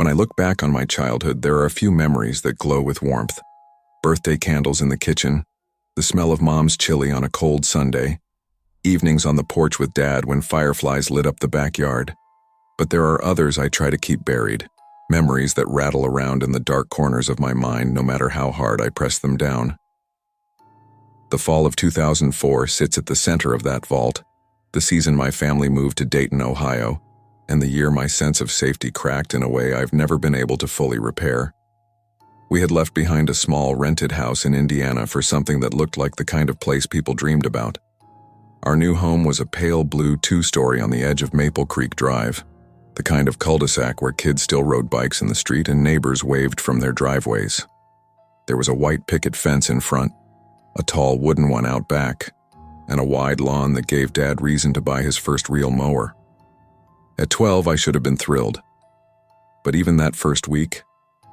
When I look back on my childhood, there are a few memories that glow with warmth. Birthday candles in the kitchen, the smell of Mom's chili on a cold Sunday, evenings on the porch with Dad when fireflies lit up the backyard. But there are others I try to keep buried, memories that rattle around in the dark corners of my mind no matter how hard I press them down. The fall of 2004 sits at the center of that vault, the season my family moved to Dayton, Ohio, and the year my sense of safety cracked in a way I've never been able to fully repair. We had left behind a small rented house in Indiana for something that looked like the kind of place people dreamed about. Our new home was a pale blue two-story on the edge of Maple Creek Drive, the kind of cul-de-sac where kids still rode bikes in the street and neighbors waved from their driveways. There was a white picket fence in front, a tall wooden one out back, and a wide lawn that gave Dad reason to buy his first real mower. At 12, I should have been thrilled. But even that first week,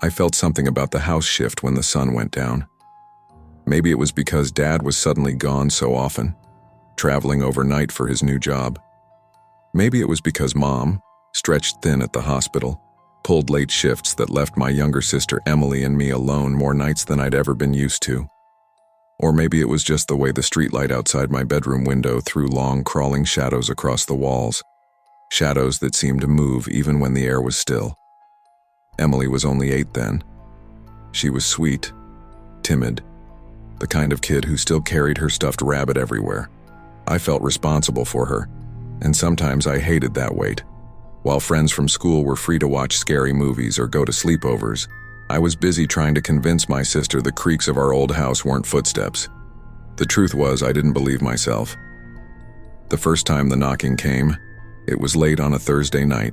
I felt something about the house shift when the sun went down. Maybe it was because Dad was suddenly gone so often, traveling overnight for his new job. Maybe it was because Mom, stretched thin at the hospital, pulled late shifts that left my younger sister Emily and me alone more nights than I'd ever been used to. Or maybe it was just the way the streetlight outside my bedroom window threw long, crawling shadows across the walls, shadows that seemed to move even when the air was still. Emily was only 8 then. She was sweet, timid, the kind of kid who still carried her stuffed rabbit everywhere. I felt responsible for her, and sometimes I hated that weight. While friends from school were free to watch scary movies or go to sleepovers, I was busy trying to convince my sister the creaks of our old house weren't footsteps. The truth was, I didn't believe myself. The first time the knocking came, it was late on a Thursday night.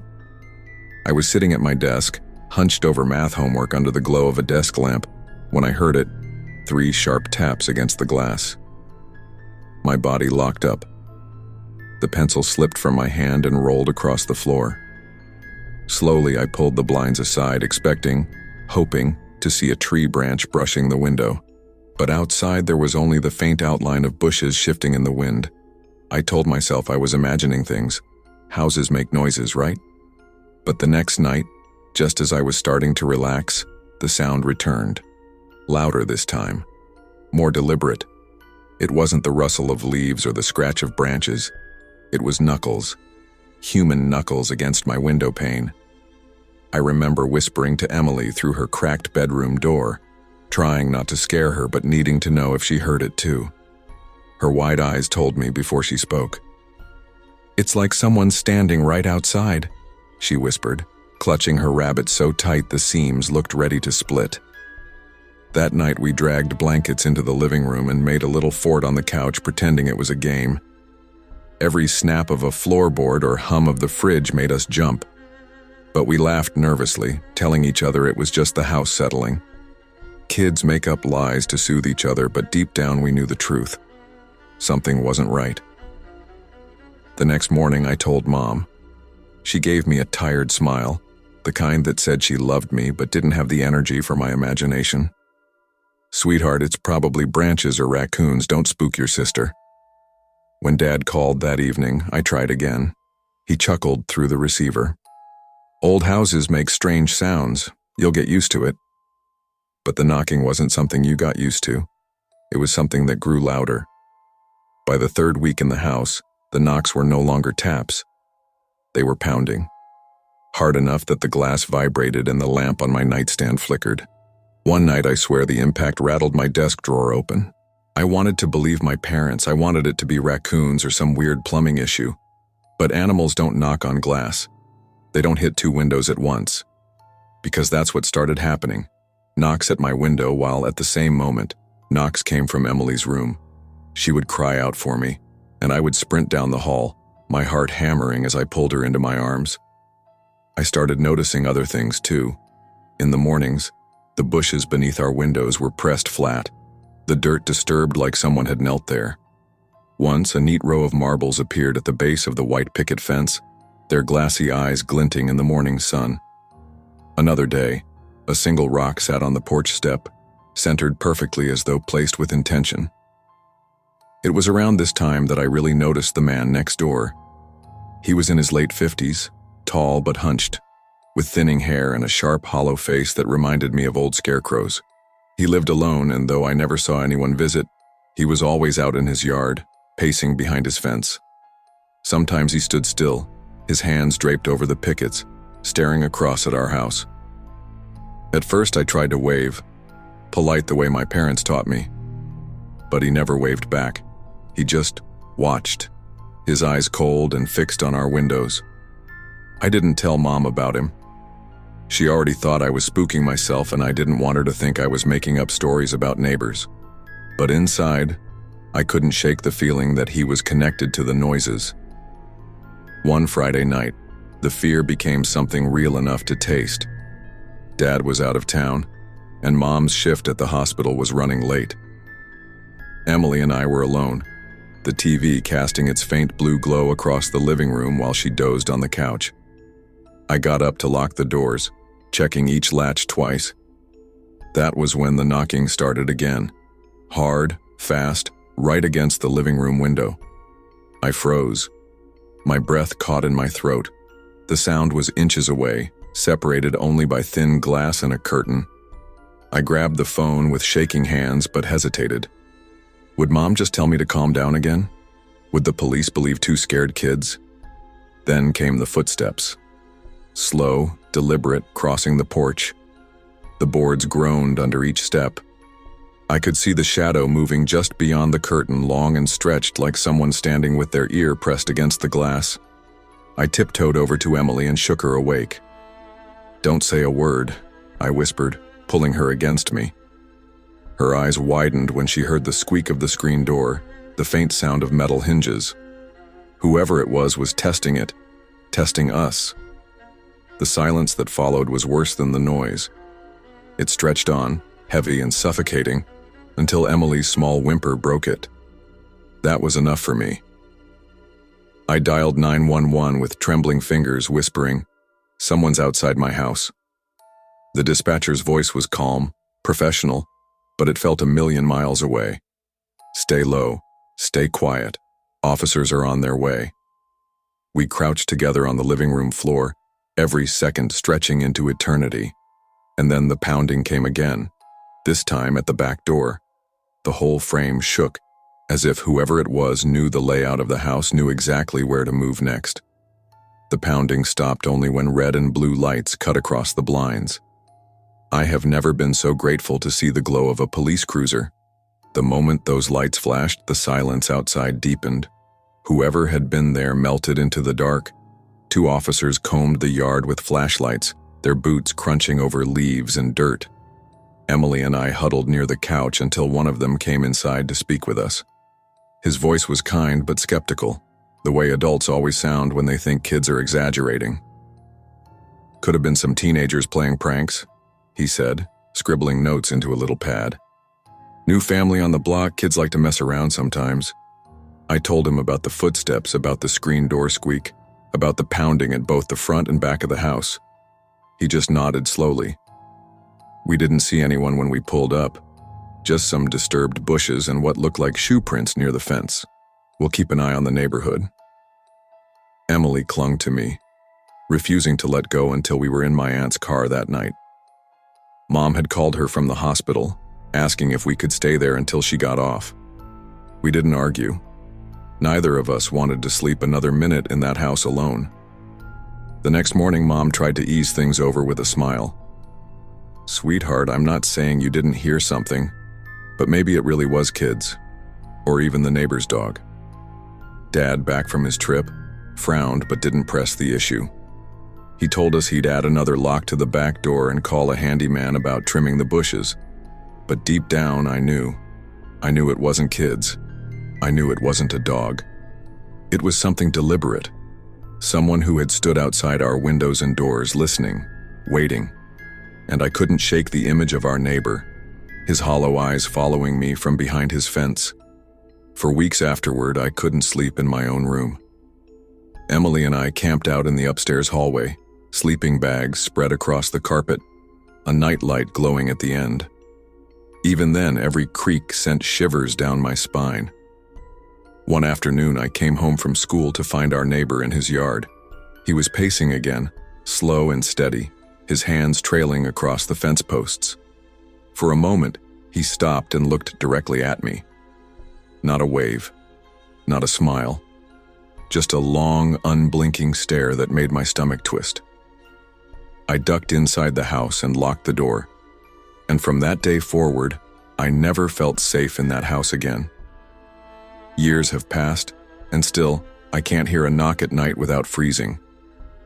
I was sitting at my desk, hunched over math homework under the glow of a desk lamp, when I heard it, 3 sharp taps against the glass. My body locked up. The pencil slipped from my hand and rolled across the floor. Slowly, I pulled the blinds aside, hoping to see a tree branch brushing the window. But outside there was only the faint outline of bushes shifting in the wind. I told myself I was imagining things. Houses make noises, right? But the next night, just as I was starting to relax, the sound returned. Louder this time. More deliberate. It wasn't the rustle of leaves or the scratch of branches. It was knuckles. Human knuckles against my window pane. I remember whispering to Emily through her cracked bedroom door, trying not to scare her but needing to know if she heard it too. Her wide eyes told me before she spoke. "It's like someone's standing right outside," she whispered, clutching her rabbit so tight the seams looked ready to split. That night we dragged blankets into the living room and made a little fort on the couch pretending it was a game. Every snap of a floorboard or hum of the fridge made us jump. But we laughed nervously, telling each other it was just the house settling. Kids make up lies to soothe each other, but deep down we knew the truth. Something wasn't right. The next morning I told Mom. She gave me a tired smile, the kind that said she loved me but didn't have the energy for my imagination. "Sweetheart, it's probably branches or raccoons, don't spook your sister." When Dad called that evening, I tried again. He chuckled through the receiver. "Old houses make strange sounds. You'll get used to it." But the knocking wasn't something you got used to. It was something that grew louder. By the 3rd week in the house, the knocks were no longer taps. They were pounding. Hard enough that the glass vibrated and the lamp on my nightstand flickered. One night, I swear, the impact rattled my desk drawer open. I wanted to believe my parents. I wanted it to be raccoons or some weird plumbing issue. But animals don't knock on glass. They don't hit 2 windows at once. Because that's what started happening. Knocks at my window while at the same moment, knocks came from Emily's room. She would cry out for me, and I would sprint down the hall, my heart hammering as I pulled her into my arms. I started noticing other things too. In the mornings, the bushes beneath our windows were pressed flat, the dirt disturbed like someone had knelt there. Once, a neat row of marbles appeared at the base of the white picket fence, their glassy eyes glinting in the morning sun. Another day, a single rock sat on the porch step, centered perfectly as though placed with intention. It was around this time that I really noticed the man next door. He was in his late 50s, tall but hunched, with thinning hair and a sharp, hollow face that reminded me of old scarecrows. He lived alone, and though I never saw anyone visit, he was always out in his yard, pacing behind his fence. Sometimes he stood still, his hands draped over the pickets, staring across at our house. At first I tried to wave, polite the way my parents taught me. But he never waved back. He just watched, his eyes cold and fixed on our windows. I didn't tell Mom about him. She already thought I was spooking myself, and I didn't want her to think I was making up stories about neighbors. But inside, I couldn't shake the feeling that he was connected to the noises. One Friday night, the fear became something real enough to taste. Dad was out of town, and Mom's shift at the hospital was running late. Emily and I were alone, the TV casting its faint blue glow across the living room while she dozed on the couch. I got up to lock the doors, checking each latch twice. That was when the knocking started again. Hard, fast, right against the living room window. I froze. My breath caught in my throat. The sound was inches away, separated only by thin glass and a curtain. I grabbed the phone with shaking hands but hesitated. Would Mom just tell me to calm down again? Would the police believe two scared kids? Then came the footsteps. Slow, deliberate, crossing the porch. The boards groaned under each step. I could see the shadow moving just beyond the curtain, long and stretched like someone standing with their ear pressed against the glass. I tiptoed over to Emily and shook her awake. "Don't say a word," I whispered, pulling her against me. Her eyes widened when she heard the squeak of the screen door, the faint sound of metal hinges. Whoever it was testing it, testing us. The silence that followed was worse than the noise. It stretched on, heavy and suffocating, until Emily's small whimper broke it. That was enough for me. I dialed 911 with trembling fingers, whispering, "Someone's outside my house." The dispatcher's voice was calm, professional, but it felt a million miles away. "Stay low, stay quiet. Officers are on their way." We crouched together on the living room floor, every second stretching into eternity. And then the pounding came again, this time at the back door. The whole frame shook, as if whoever it was knew the layout of the house, knew exactly where to move next. The pounding stopped only when red and blue lights cut across the blinds. I have never been so grateful to see the glow of a police cruiser. The moment those lights flashed, the silence outside deepened. Whoever had been there melted into the dark. Two officers combed the yard with flashlights, their boots crunching over leaves and dirt. Emily and I huddled near the couch until one of them came inside to speak with us. His voice was kind but skeptical, the way adults always sound when they think kids are exaggerating. "Could have been some teenagers playing pranks," he said, scribbling notes into a little pad. "New family on the block, kids like to mess around sometimes." I told him about the footsteps, about the screen door squeak, about the pounding at both the front and back of the house. He just nodded slowly. "We didn't see anyone when we pulled up, just some disturbed bushes and what looked like shoe prints near the fence. We'll keep an eye on the neighborhood." Emily clung to me, refusing to let go until we were in my aunt's car that night. Mom had called her from the hospital, asking if we could stay there until she got off. We didn't argue. Neither of us wanted to sleep another minute in that house alone. The next morning, Mom tried to ease things over with a smile. "Sweetheart, I'm not saying you didn't hear something, but maybe it really was kids, or even the neighbor's dog." Dad, back from his trip, frowned but didn't press the issue. He told us he'd add another lock to the back door and call a handyman about trimming the bushes. But deep down, I knew it wasn't kids. I knew it wasn't a dog. It was something deliberate. Someone who had stood outside our windows and doors, listening, waiting. And I couldn't shake the image of our neighbor, his hollow eyes following me from behind his fence. For weeks afterward, I couldn't sleep in my own room. Emily and I camped out in the upstairs hallway, sleeping bags spread across the carpet, a nightlight glowing at the end. Even then, every creak sent shivers down my spine. One afternoon, I came home from school to find our neighbor in his yard. He was pacing again, slow and steady, his hands trailing across the fence posts. For a moment, he stopped and looked directly at me. Not a wave, not a smile, just a long, unblinking stare that made my stomach twist. I ducked inside the house and locked the door, and from that day forward, I never felt safe in that house again. Years have passed, and still, I can't hear a knock at night without freezing.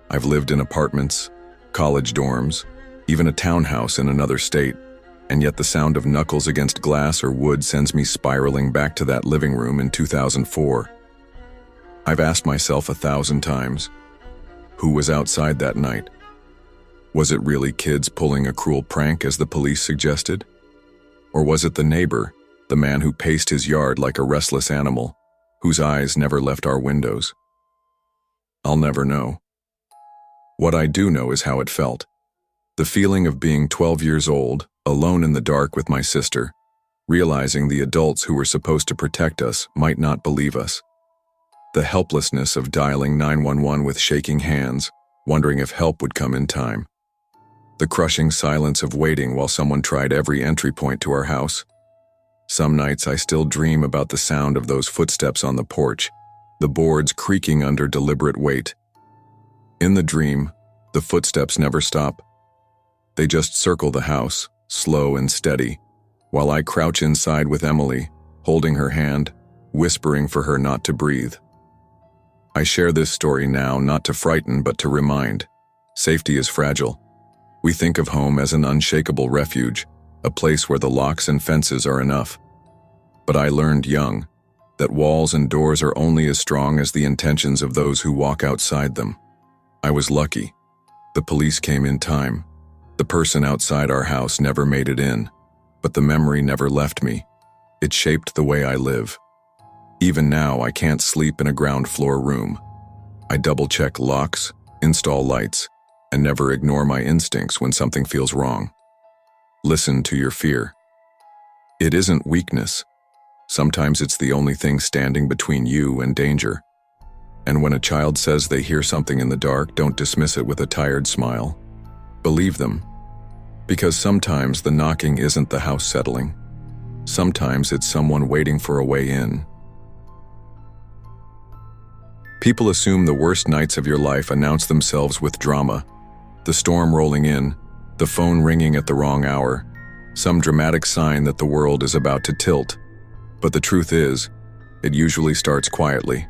I've lived in apartments, college dorms, even a townhouse in another state, and yet the sound of knuckles against glass or wood sends me spiraling back to that living room in 2004. I've asked myself 1,000 times, who was outside that night? Was it really kids pulling a cruel prank as the police suggested? Or was it the neighbor, the man who paced his yard like a restless animal, whose eyes never left our windows? I'll never know. What I do know is how it felt. The feeling of being 12 years old, alone in the dark with my sister, realizing the adults who were supposed to protect us might not believe us. The helplessness of dialing 911 with shaking hands, wondering if help would come in time. The crushing silence of waiting while someone tried every entry point to our house. Some nights I still dream about the sound of those footsteps on the porch, the boards creaking under deliberate weight. In the dream, the footsteps never stop. They just circle the house, slow and steady, while I crouch inside with Emily, holding her hand, whispering for her not to breathe. I share this story now not to frighten but to remind. Safety is fragile. We think of home as an unshakable refuge, a place where the locks and fences are enough. But I learned young that walls and doors are only as strong as the intentions of those who walk outside them. I was lucky. The police came in time. The person outside our house never made it in, but the memory never left me. It shaped the way I live. Even now, I can't sleep in a ground floor room. I double-check locks, install lights, and never ignore my instincts when something feels wrong. Listen to your fear. It isn't weakness. Sometimes it's the only thing standing between you and danger. And when a child says they hear something in the dark, don't dismiss it with a tired smile. Believe them. Because sometimes the knocking isn't the house settling. Sometimes it's someone waiting for a way in. People assume the worst nights of your life announce themselves with drama. The storm rolling in, the phone ringing at the wrong hour, some dramatic sign that the world is about to tilt. But the truth is, it usually starts quietly.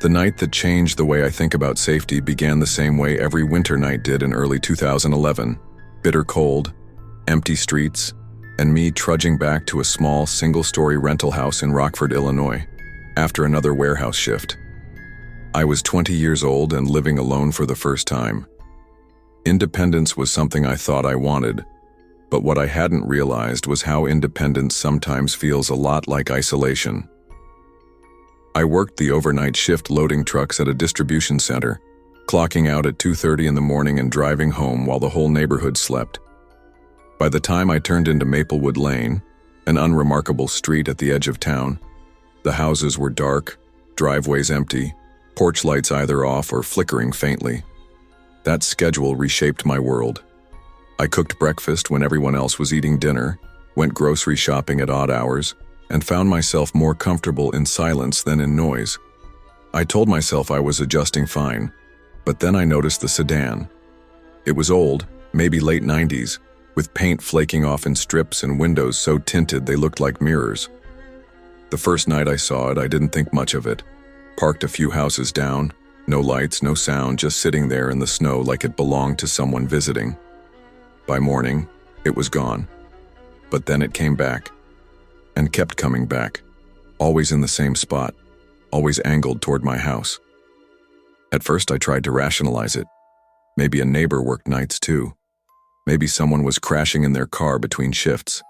The night that changed the way I think about safety began the same way every winter night did in early 2011. Bitter cold, empty streets, and me trudging back to a small single-story rental house in Rockford, Illinois, after another warehouse shift. I was 20 years old and living alone for the first time. Independence was something I thought I wanted, but what I hadn't realized was how independence sometimes feels a lot like isolation. I worked the overnight shift loading trucks at a distribution center, clocking out at 2:30 in the morning and driving home while the whole neighborhood slept. By the time I turned into Maplewood Lane, an unremarkable street at the edge of town, the houses were dark, driveways empty, porch lights either off or flickering faintly. That schedule reshaped my world. I cooked breakfast when everyone else was eating dinner, went grocery shopping at odd hours, and found myself more comfortable in silence than in noise. I told myself I was adjusting fine, but then I noticed the sedan. It was old, maybe late 90s, with paint flaking off in strips and windows so tinted they looked like mirrors. The first night I saw it, I didn't think much of it. Parked a few houses down, no lights, no sound, just sitting there in the snow like it belonged to someone visiting. By morning, it was gone. But then it came back, and kept coming back, always in the same spot, always angled toward my house. At first I tried to rationalize it. Maybe a neighbor worked nights too. Maybe someone was crashing in their car between shifts.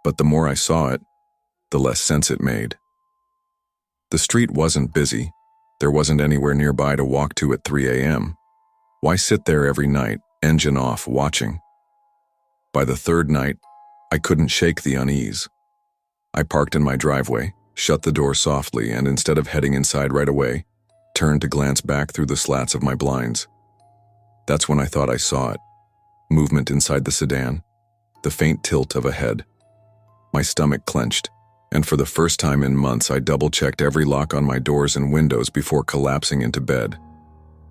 But the more I saw it, the less sense it made. The street wasn't busy. There wasn't anywhere nearby to walk to at 3 a.m. Why sit there every night, engine off, watching? By the third night, I couldn't shake the unease. I parked in my driveway, shut the door softly, and instead of heading inside right away, turned to glance back through the slats of my blinds. That's when I thought I saw it. Movement inside the sedan, the faint tilt of a head. My stomach clenched, and for the first time in months I double-checked every lock on my doors and windows before collapsing into bed.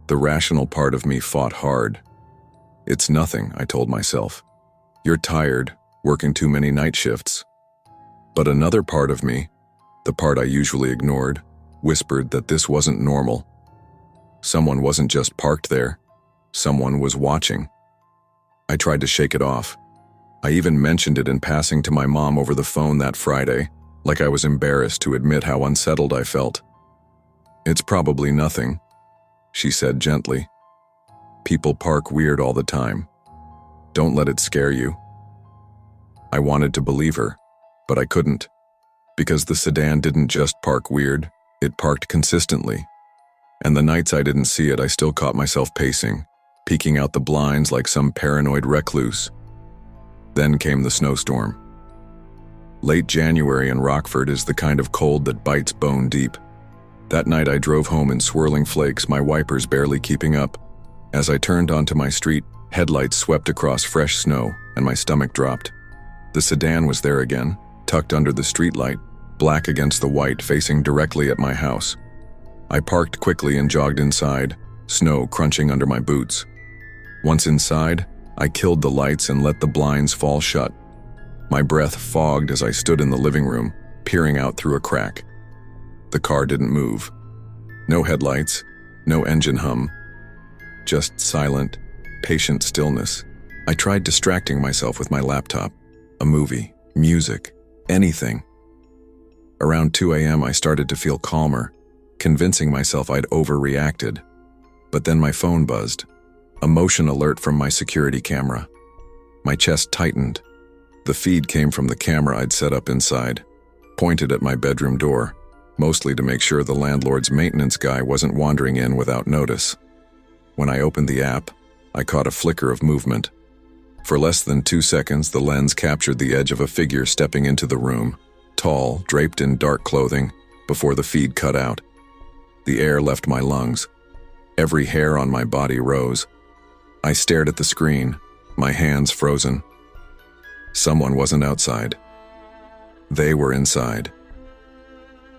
The rational part of me fought hard. It's nothing, I told myself. You're tired, working too many night shifts. But another part of me, the part I usually ignored, whispered that this wasn't normal. Someone wasn't just parked there. Someone was watching. I tried to shake it off. I even mentioned it in passing to my mom over the phone that Friday, like I was embarrassed to admit how unsettled I felt. It's probably nothing, she said gently. People park weird all the time. Don't let it scare you. I wanted to believe her, but I couldn't, because the sedan didn't just park weird, it parked consistently. And the nights I didn't see it, I still caught myself pacing, peeking out the blinds like some paranoid recluse. Then came the snowstorm. Late January in Rockford is the kind of cold that bites bone deep. That night I drove home in swirling flakes, my wipers barely keeping up. As I turned onto my street, headlights swept across fresh snow, and my stomach dropped. The sedan was there again, tucked under the streetlight, black against the white, facing directly at my house. I parked quickly and jogged inside, snow crunching under my boots. Once inside, I killed the lights and let the blinds fall shut. My breath fogged as I stood in the living room, peering out through a crack. The car didn't move. No headlights, no engine hum. Just silent, patient stillness. I tried distracting myself with my laptop, a movie, music, anything. Around 2 a.m. I started to feel calmer, convincing myself I'd overreacted. But then my phone buzzed. A motion alert from my security camera. My chest tightened. The feed came from the camera I'd set up inside, pointed at my bedroom door, mostly to make sure the landlord's maintenance guy wasn't wandering in without notice. When I opened the app, I caught a flicker of movement. For less than 2 seconds, the lens captured the edge of a figure stepping into the room, tall, draped in dark clothing, before the feed cut out. The air left my lungs. Every hair on my body rose. I stared at the screen, my hands frozen. Someone wasn't outside. They were inside.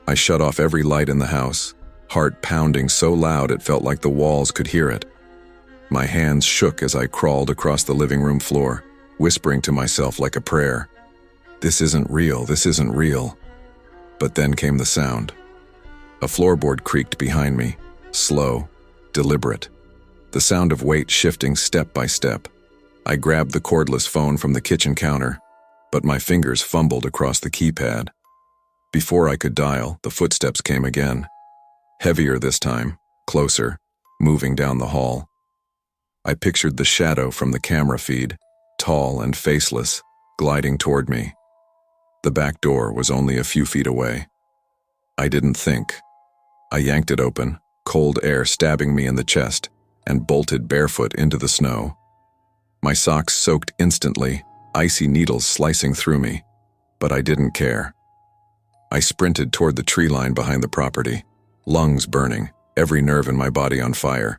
I shut off every light in the house, heart pounding so loud it felt like the walls could hear it. My hands shook as I crawled across the living room floor, whispering to myself like a prayer. This isn't real, this isn't real. But then came the sound. A floorboard creaked behind me, slow, deliberate. The sound of weight shifting step by step. I grabbed the cordless phone from the kitchen counter, but my fingers fumbled across the keypad. Before I could dial, the footsteps came again. Heavier this time, closer, moving down the hall. I pictured the shadow from the camera feed, tall and faceless, gliding toward me. The back door was only a few feet away. I didn't think. I yanked it open, cold air stabbing me in the chest, and bolted barefoot into the snow. My socks soaked instantly, icy needles slicing through me, but I didn't care. I sprinted toward the tree line behind the property, lungs burning, every nerve in my body on fire.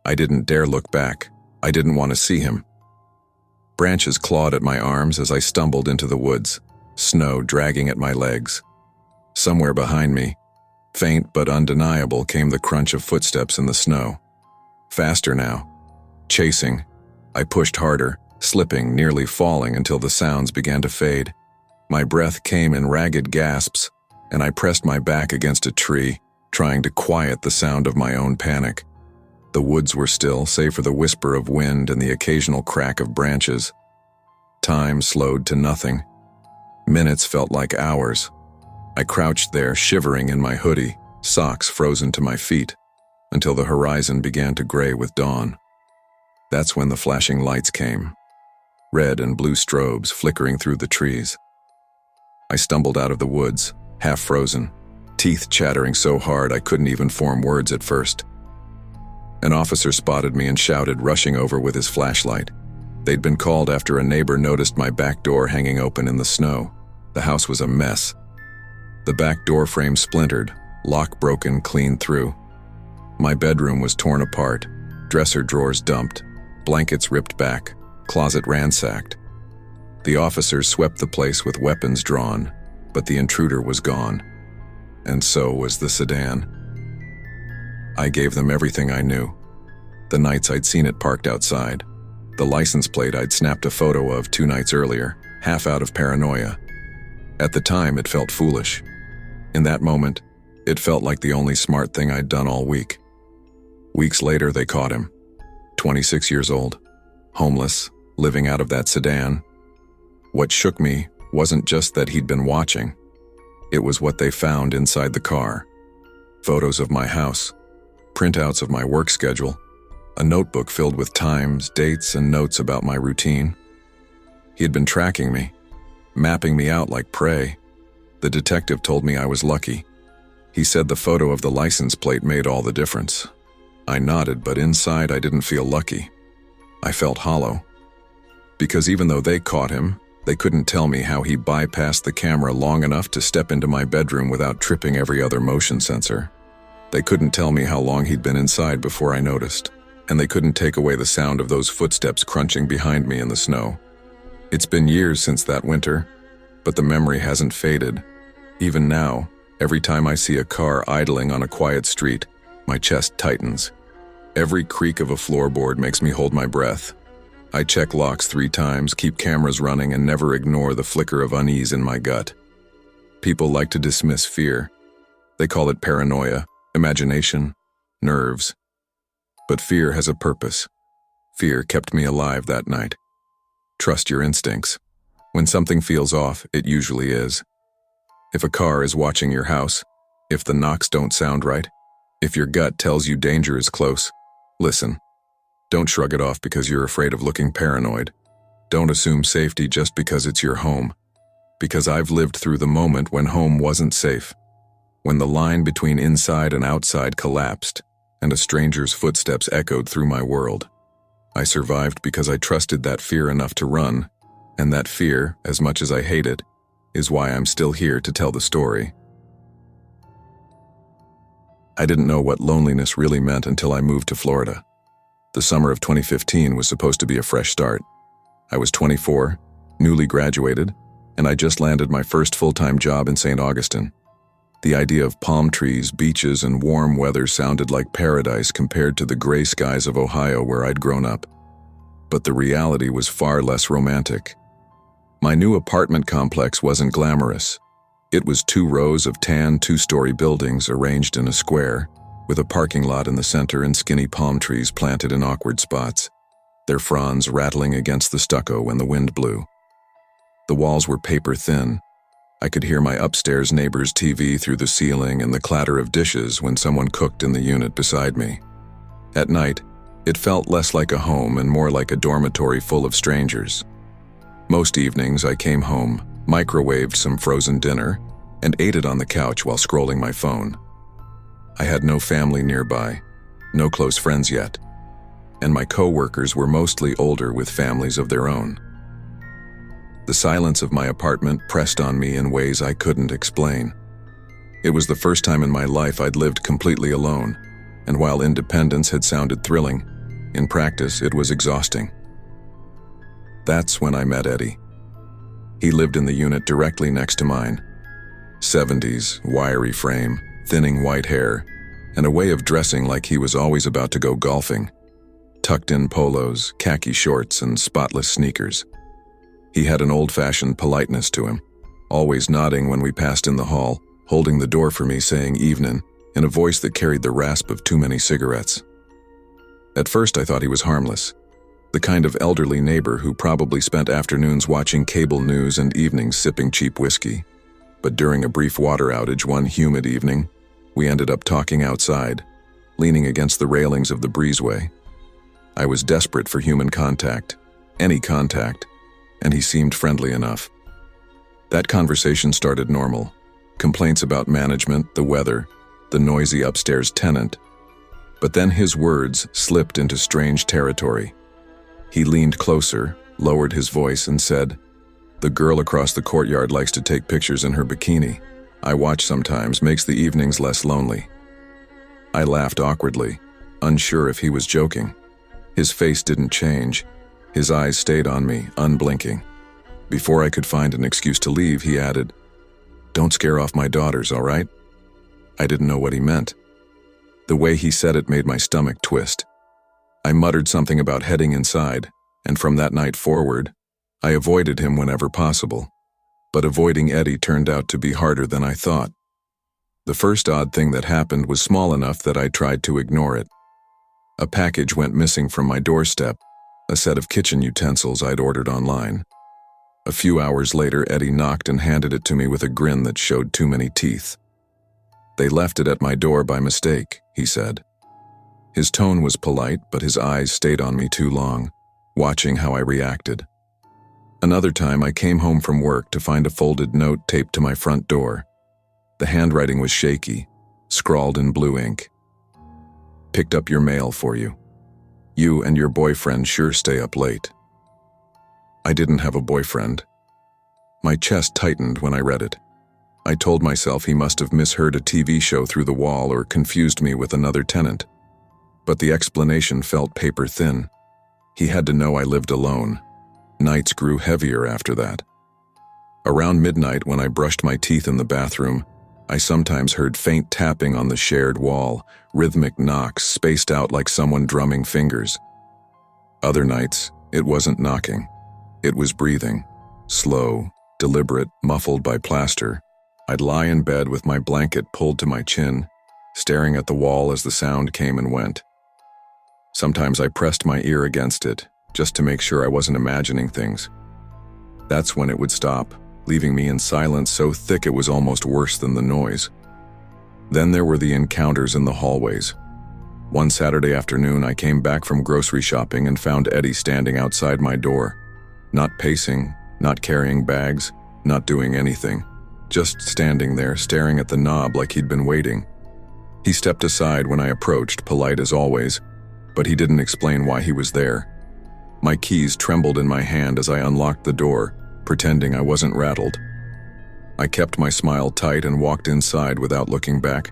I didn't dare look back. I didn't want to see him. Branches clawed at my arms as I stumbled into the woods, snow dragging at my legs. Somewhere behind me, faint but undeniable, came the crunch of footsteps in the snow. Faster now. Chasing. I pushed harder, slipping, nearly falling until the sounds began to fade. My breath came in ragged gasps, and I pressed my back against a tree, trying to quiet the sound of my own panic. The woods were still, save for the whisper of wind and the occasional crack of branches. Time slowed to nothing. Minutes felt like hours. I crouched there, shivering in my hoodie, socks frozen to my feet, until the horizon began to gray with dawn. That's when the flashing lights came, red and blue strobes flickering through the trees. I stumbled out of the woods, half frozen, teeth chattering so hard I couldn't even form words at first. An officer spotted me and shouted, rushing over with his flashlight. They'd been called after a neighbor noticed my back door hanging open in the snow. The house was a mess. The back door frame splintered, lock broken clean through. My bedroom was torn apart, Dresser drawers dumped, blankets ripped back, closet ransacked. The officers swept the place with weapons drawn, but the intruder was gone. And so was the sedan. I gave them everything I knew. The nights I'd seen it parked outside. The license plate I'd snapped a photo of 2 nights earlier, half out of paranoia. At the time, it felt foolish. In that moment, it felt like the only smart thing I'd done all week. Weeks later, they caught him. 26 years old, homeless, living out of that sedan. What shook me wasn't just that he'd been watching. It was what they found inside the car. Photos of my house, printouts of my work schedule, a notebook filled with times, dates, and notes about my routine. He had been tracking me, mapping me out like prey. The detective told me I was lucky. He said the photo of the license plate made all the difference. I nodded, but inside I didn't feel lucky. I felt hollow. Because even though they caught him, they couldn't tell me how he bypassed the camera long enough to step into my bedroom without tripping every other motion sensor. They couldn't tell me how long he'd been inside before I noticed, and they couldn't take away the sound of those footsteps crunching behind me in the snow. It's been years since that winter, but the memory hasn't faded. Even now, every time I see a car idling on a quiet street, my chest tightens. Every creak of a floorboard makes me hold my breath. I check locks 3 times, keep cameras running, and never ignore the flicker of unease in my gut. People like to dismiss fear. They call it paranoia, imagination, nerves. But fear has a purpose. Fear kept me alive that night. Trust your instincts. When something feels off, it usually is. If a car is watching your house, if the knocks don't sound right, if your gut tells you danger is close, listen. Don't shrug it off because you're afraid of looking paranoid. Don't assume safety just because it's your home. Because I've lived through the moment when home wasn't safe. When the line between inside and outside collapsed, and a stranger's footsteps echoed through my world. I survived because I trusted that fear enough to run, and that fear, as much as I hate it, is why I'm still here to tell the story. I didn't know what loneliness really meant until I moved to Florida. The summer of 2015 was supposed to be a fresh start. I was 24, newly graduated, and I just landed my first full-time job in St. Augustine. The idea of palm trees, beaches, and warm weather sounded like paradise compared to the gray skies of Ohio where I'd grown up. But the reality was far less romantic. My new apartment complex wasn't glamorous. It was 2 rows of tan 2-story buildings arranged in a square, with a parking lot in the center and skinny palm trees planted in awkward spots, their fronds rattling against the stucco when the wind blew. The walls were paper thin. I could hear my upstairs neighbor's TV through the ceiling and the clatter of dishes when someone cooked in the unit beside me. At night, it felt less like a home and more like a dormitory full of strangers. Most evenings I came home, microwaved some frozen dinner, and ate it on the couch while scrolling my phone. I had no family nearby, no close friends yet, and my co-workers were mostly older with families of their own. The silence of my apartment pressed on me in ways I couldn't explain. It was the first time in my life I'd lived completely alone, and while independence had sounded thrilling, in practice it was exhausting. That's when I met Eddie. He lived in the unit directly next to mine. 70s, wiry frame, thinning white hair, and a way of dressing like he was always about to go golfing. Tucked-in polos, khaki shorts, and spotless sneakers. He had an old-fashioned politeness to him, always nodding when we passed in the hall, holding the door for me saying evenin', in a voice that carried the rasp of too many cigarettes. At first I thought he was harmless, the kind of elderly neighbor who probably spent afternoons watching cable news and evenings sipping cheap whiskey. But during a brief water outage one humid evening, we ended up talking outside, leaning against the railings of the breezeway. I was desperate for human contact, any contact, and he seemed friendly enough. That conversation started normal. Complaints about management, the weather, the noisy upstairs tenant. But then his words slipped into strange territory. He leaned closer, lowered his voice, and said, "The girl across the courtyard likes to take pictures in her bikini. I watch sometimes, makes the evenings less lonely." I laughed awkwardly, unsure if he was joking. His face didn't change. His eyes stayed on me, unblinking. Before I could find an excuse to leave, he added, "Don't scare off my daughters, all right?" I didn't know what he meant. The way he said it made my stomach twist. I muttered something about heading inside, and from that night forward, I avoided him whenever possible. But avoiding Eddie turned out to be harder than I thought. The first odd thing that happened was small enough that I tried to ignore it. A package went missing from my doorstep, a set of kitchen utensils I'd ordered online. A few hours later, Eddie knocked and handed it to me with a grin that showed too many teeth. "They left it at my door by mistake," he said. His tone was polite, but his eyes stayed on me too long, watching how I reacted. Another time, I came home from work to find a folded note taped to my front door. The handwriting was shaky, scrawled in blue ink. "Picked up your mail for you. You and your boyfriend sure stay up late." I didn't have a boyfriend. My chest tightened when I read it. I told myself he must have misheard a TV show through the wall or confused me with another tenant. But the explanation felt paper thin. He had to know I lived alone. Nights grew heavier after that. Around midnight, when I brushed my teeth in the bathroom, I sometimes heard faint tapping on the shared wall, rhythmic knocks spaced out like someone drumming fingers. Other nights, it wasn't knocking. It was breathing, slow, deliberate, muffled by plaster. I'd lie in bed with my blanket pulled to my chin, staring at the wall as the sound came and went. Sometimes I pressed my ear against it, just to make sure I wasn't imagining things. That's when it would stop, leaving me in silence so thick it was almost worse than the noise. Then there were the encounters in the hallways. One Saturday afternoon, I came back from grocery shopping and found Eddie standing outside my door. Not pacing, not carrying bags, not doing anything. Just standing there, staring at the knob like he'd been waiting. He stepped aside when I approached, polite as always, but he didn't explain why he was there. My keys trembled in my hand as I unlocked the door, pretending I wasn't rattled. I kept my smile tight and walked inside without looking back,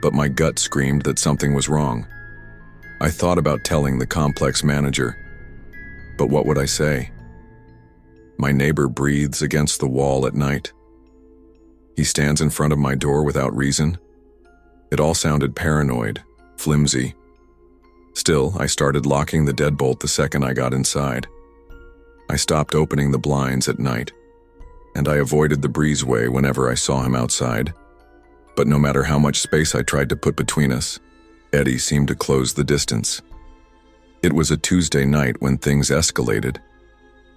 but my gut screamed that something was wrong. I thought about telling the complex manager, but what would I say? My neighbor breathes against the wall at night. He stands in front of my door without reason. It all sounded paranoid, flimsy. Still, I started locking the deadbolt the second I got inside. I stopped opening the blinds at night, and I avoided the breezeway whenever I saw him outside. But no matter how much space I tried to put between us, Eddie seemed to close the distance. It was a Tuesday night when things escalated.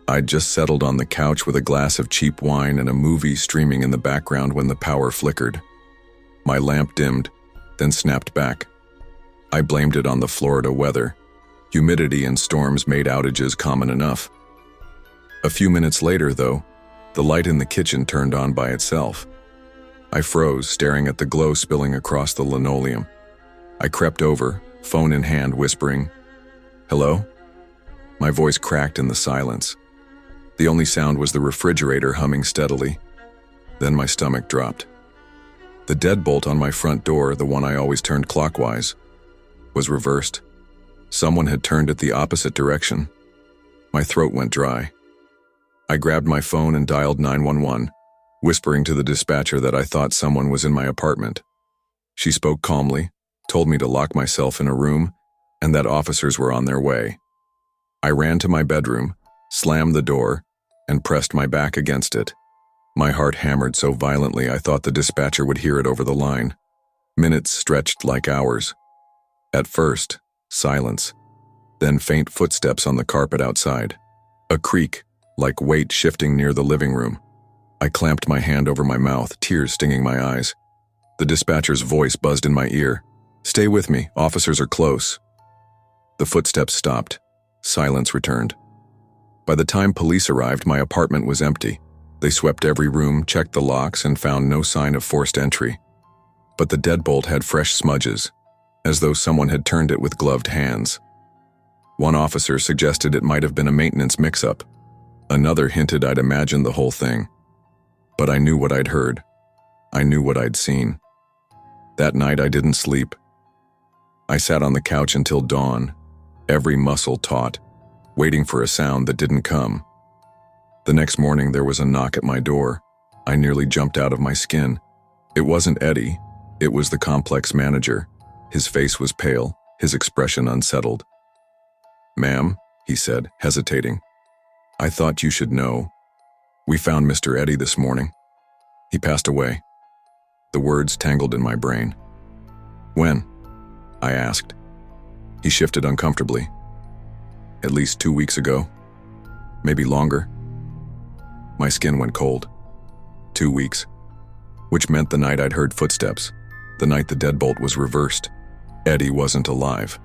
I'd just settled on the couch with a glass of cheap wine and a movie streaming in the background when the power flickered. My lamp dimmed, then snapped back. I blamed it on the Florida weather. Humidity and storms made outages common enough. A few minutes later, though, the light in the kitchen turned on by itself. I froze, staring at the glow spilling across the linoleum. I crept over, phone in hand, whispering, "Hello?" My voice cracked in the silence. The only sound was the refrigerator humming steadily. Then my stomach dropped. The deadbolt on my front door, the one I always turned clockwise, was reversed. Someone had turned it the opposite direction. My throat went dry. I grabbed my phone and dialed 911, whispering to the dispatcher that I thought someone was in my apartment. She spoke calmly, told me to lock myself in a room, and that officers were on their way. I ran to my bedroom, slammed the door, and pressed my back against it. My heart hammered so violently I thought the dispatcher would hear it over the line. Minutes stretched like hours. At first, silence. Then faint footsteps on the carpet outside. A creak, like weight shifting near the living room. I clamped my hand over my mouth, tears stinging my eyes. The dispatcher's voice buzzed in my ear. "Stay with me, officers are close." The footsteps stopped. Silence returned. By the time police arrived, my apartment was empty. They swept every room, checked the locks, and found no sign of forced entry. But the deadbolt had fresh smudges, as though someone had turned it with gloved hands. One officer suggested it might have been a maintenance mix-up. Another hinted I'd imagined the whole thing. But I knew what I'd heard. I knew what I'd seen. That night I didn't sleep. I sat on the couch until dawn, every muscle taut, waiting for a sound that didn't come. The next morning there was a knock at my door. I nearly jumped out of my skin. It wasn't Eddie, it was the complex manager. His face was pale, his expression unsettled. "Ma'am," he said, hesitating. "I thought you should know. We found Mr. Eddie this morning. He passed away." The words tangled in my brain. "When?" I asked. He shifted uncomfortably. "At least 2 weeks ago. Maybe longer." My skin went cold. 2 weeks. Which meant the night I'd heard footsteps, the night the deadbolt was reversed. Eddie wasn't alive.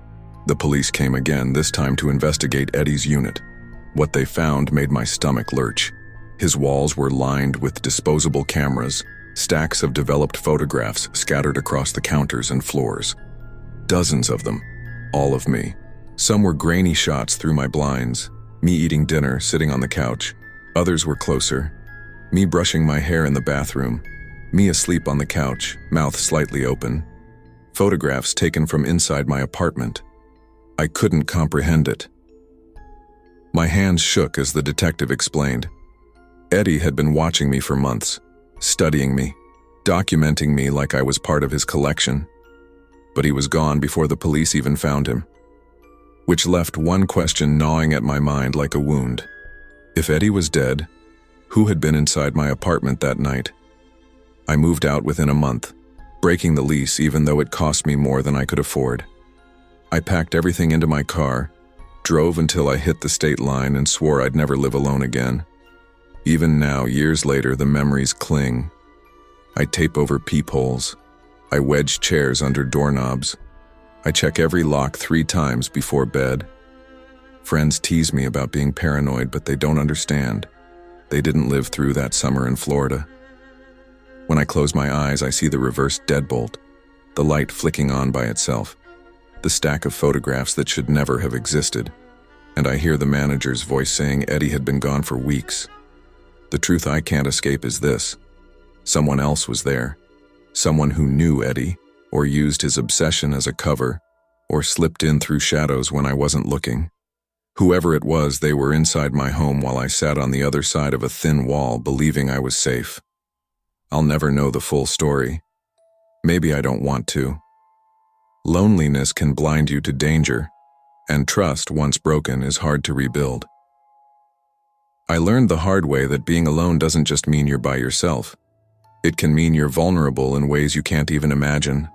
The police came again, this time to investigate Eddie's unit. What they found made my stomach lurch. His walls were lined with disposable cameras, stacks of developed photographs scattered across the counters and floors. Dozens of them, all of me. Some were grainy shots through my blinds, me eating dinner, sitting on the couch. Others were closer, me brushing my hair in the bathroom, me asleep on the couch, mouth slightly open. Photographs taken from inside my apartment. I couldn't comprehend it. My hands shook as the detective explained. Eddie had been watching me for months, studying me, documenting me like I was part of his collection. But he was gone before the police even found him. Which left one question gnawing at my mind like a wound. If Eddie was dead, who had been inside my apartment that night? I moved out within a month, breaking the lease even though it cost me more than I could afford. I packed everything into my car, drove until I hit the state line and swore I'd never live alone again. Even now, years later, the memories cling. I tape over peepholes. I wedge chairs under doorknobs. I check every lock 3 times before bed. Friends tease me about being paranoid, but they don't understand. They didn't live through that summer in Florida. When I close my eyes, I see the reversed deadbolt, the light flicking on by itself, the stack of photographs that should never have existed, and I hear the manager's voice saying Eddie had been gone for weeks. The truth I can't escape is this. Someone else was there. Someone who knew Eddie, or used his obsession as a cover, or slipped in through shadows when I wasn't looking. Whoever it was, they were inside my home while I sat on the other side of a thin wall, believing I was safe. I'll never know the full story. Maybe I don't want to. Loneliness can blind you to danger, and trust, once broken, is hard to rebuild. I learned the hard way that being alone doesn't just mean you're by yourself. It can mean you're vulnerable in ways you can't even imagine.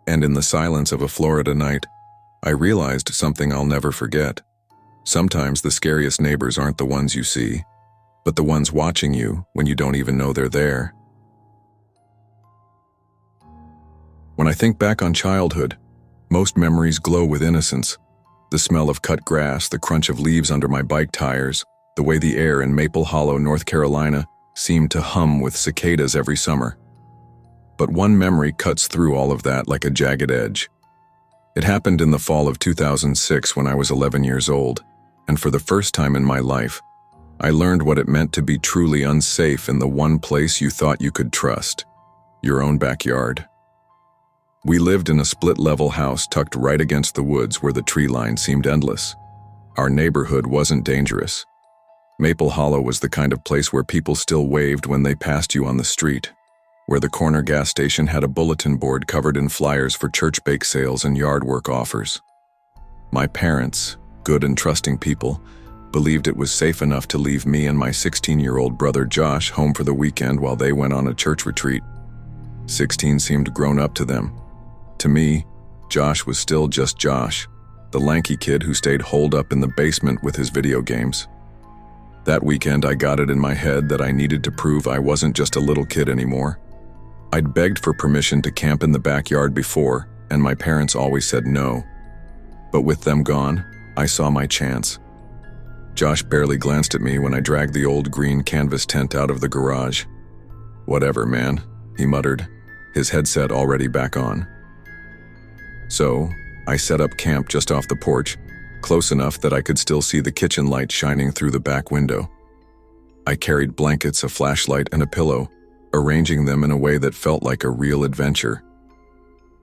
And in the silence of a Florida night, I realized something I'll never forget. Sometimes the scariest neighbors aren't the ones you see, but the ones watching you when you don't even know they're there. When I think back on childhood, most memories glow with innocence. The smell of cut grass, the crunch of leaves under my bike tires, the way the air in Maple Hollow, North Carolina, seemed to hum with cicadas every summer. But one memory cuts through all of that like a jagged edge. It happened in the fall of 2006 when I was 11 years old, and for the first time in my life, I learned what it meant to be truly unsafe in the one place you thought you could trust, your own backyard. We lived in a split-level house tucked right against the woods where the tree line seemed endless. Our neighborhood wasn't dangerous. Maple Hollow was the kind of place where people still waved when they passed you on the street, where the corner gas station had a bulletin board covered in flyers for church bake sales and yard work offers. My parents, good and trusting people, believed it was safe enough to leave me and my 16-year-old brother Josh home for the weekend while they went on a church retreat. 16 seemed grown up to them. To me, Josh was still just Josh, the lanky kid who stayed holed up in the basement with his video games. That weekend, I got it in my head that I needed to prove I wasn't just a little kid anymore. I'd begged for permission to camp in the backyard before, and my parents always said no. But with them gone, I saw my chance. Josh barely glanced at me when I dragged the old green canvas tent out of the garage. "Whatever, man," he muttered, his headset already back on. So, I set up camp just off the porch, close enough that I could still see the kitchen light shining through the back window. I carried blankets, a flashlight, and a pillow, arranging them in a way that felt like a real adventure.